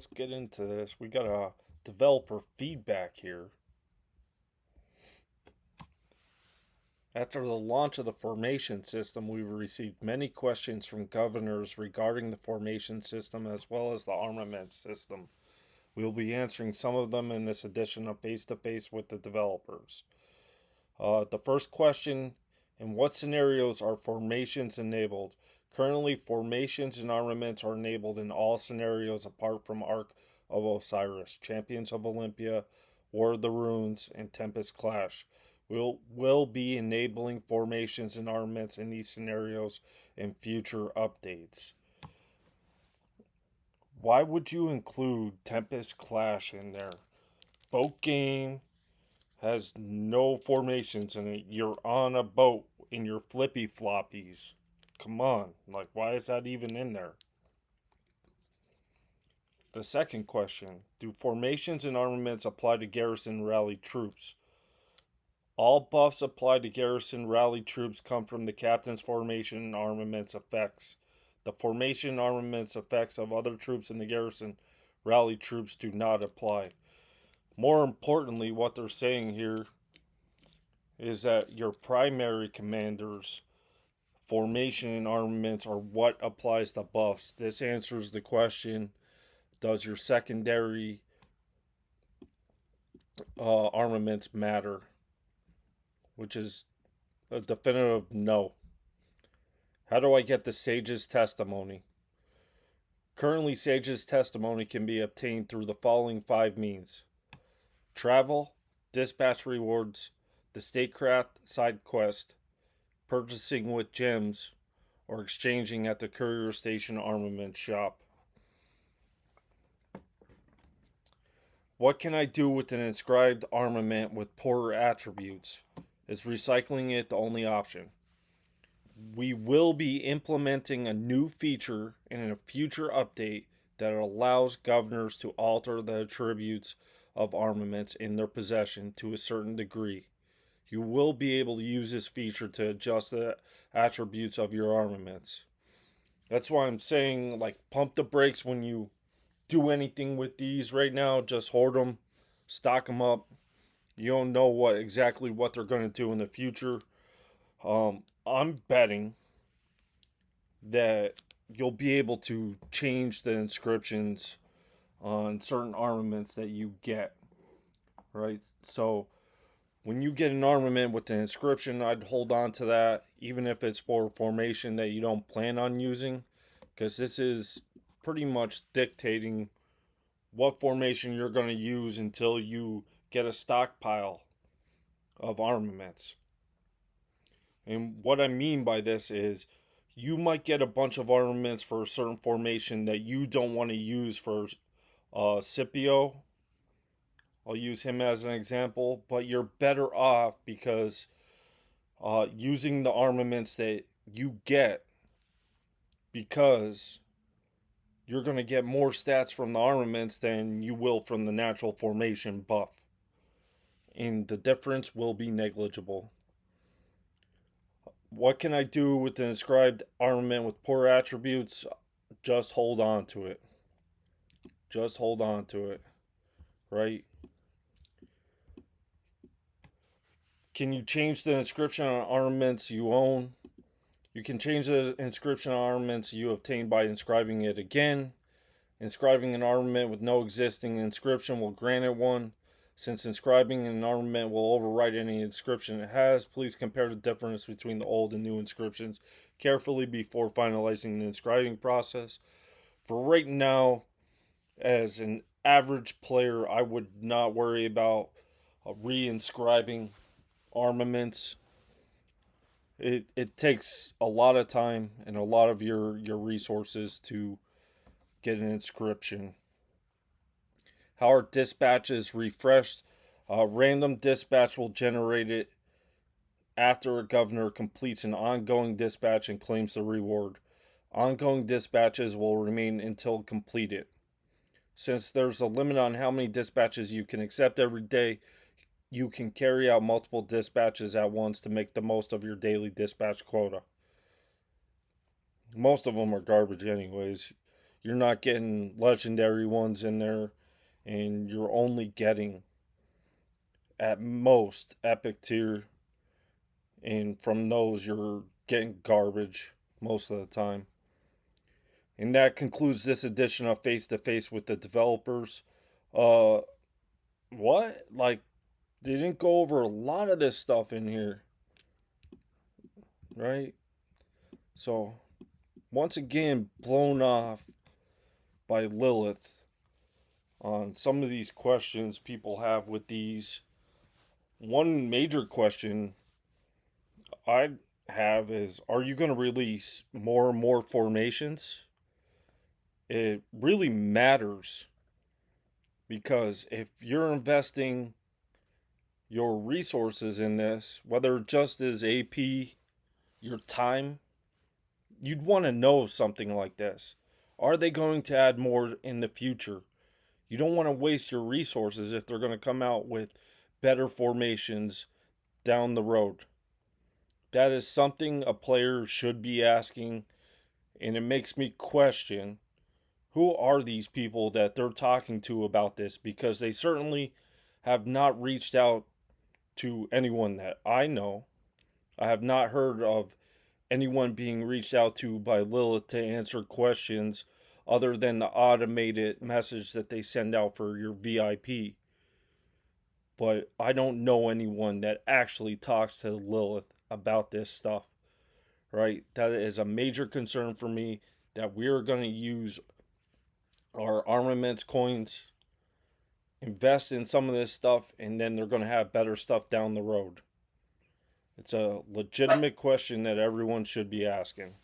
let's get into this. We got a developer feedback here. After the launch of the formation system, we received many questions from governors regarding the formation system as well as the armament system. We will be answering some of them in this edition of Face to Face with the developers. The first question: in what scenarios are formations enabled? Currently, formations and armaments are enabled in all scenarios apart from Ark of Osiris, Champions of Olympia, War of the Runes, and Tempest Clash. Will be enabling formations and armaments in these scenarios in future updates. Why would you include Tempest Clash in there? Boat game has no formations in it. You're on a boat in your flippy floppies. Come on. Like, why is that even in there? The second question: do formations and armaments apply to garrison rally troops? All buffs applied to garrison rally troops come from the captain's formation and armaments effects. The formation and armaments effects of other troops in the garrison rally troops do not apply. More importantly, what they're saying here is that your primary commanders' formation and armaments are what applies to buffs. This answers the question: does your secondary armaments matter? Which is a definitive no. How do I get the Sage's testimony? Currently, Sage's testimony can be obtained through the following 5 means: travel, dispatch rewards, the statecraft side quest, purchasing with gems, or exchanging at the courier station armament shop. What can I do with an inscribed armament with poorer attributes? Is recycling it the only option? We will be implementing a new feature in a future update that allows governors to alter the attributes of armaments in their possession to a certain degree. You will be able to use this feature to adjust the attributes of your armaments. That's why I'm saying, like, pump the brakes when you do anything with these right now. Just hoard them, stock them up. You don't know exactly what they're going to do in the future. I'm betting that you'll be able to change the inscriptions on certain armaments that you get, right? So when you get an armament with the inscription, I'd hold on to that, even if it's for formation that you don't plan on using, because this is pretty much dictating what formation you're going to use until you get a stockpile of armaments. And what I mean by this is you might get a bunch of armaments for a certain formation that you don't want to use for Scipio. I'll use him as an example, but you're better off because using the armaments that you get, because you're going to get more stats from the armaments than you will from the natural formation buff. And the difference will be negligible. What can I do with the inscribed armament with poor attributes? Just hold on to it. Just hold on to it. Right? Can you change the inscription on armaments you own? You can change the inscription on armaments you obtain by inscribing it again. Inscribing an armament with no existing inscription will grant it one. Since inscribing an armament will overwrite any inscription it has, please compare the difference between the old and new inscriptions carefully before finalizing the inscribing process. For right now, as an average player, I would not worry about re-inscribing armaments. It takes a lot of time and a lot of your resources to get an inscription. How are dispatches refreshed? Random dispatch will generate it after a governor completes an ongoing dispatch and claims the reward. Ongoing dispatches will remain until completed. Since there's a limit on how many dispatches you can accept every day, you can carry out multiple dispatches at once to make the most of your daily dispatch quota. Most of them are garbage anyways. you're not getting legendary ones in there, and you're only getting at most epic tier, and from those you're getting garbage most of the time. And that concludes this edition of Face to Face with the developers. Uh what? Like, they didn't go over a lot of this stuff in here, right? So, once again, blown off by Lilith on some of these questions people have with these. One major question I have is, are you going to release more and more formations? It really matters, because if you're investing your resources in this, whether it just is AP, your time, you'd want to know something like this. Are they going to add more in the future? You don't want to waste your resources if they're going to come out with better formations down the road. That is something a player should be asking, and it makes me question, who are these people that they're talking to about this, because they certainly have not reached out to anyone that I know. I have not heard of anyone being reached out to by Lilith to answer questions other than the automated message that they send out for your VIP. But I don't know anyone that actually talks to Lilith about this stuff, right? That is a major concern for me, that we're going to use our armaments coins, invest in some of this stuff, and then they're going to have better stuff down the road. It's a legitimate question that everyone should be asking.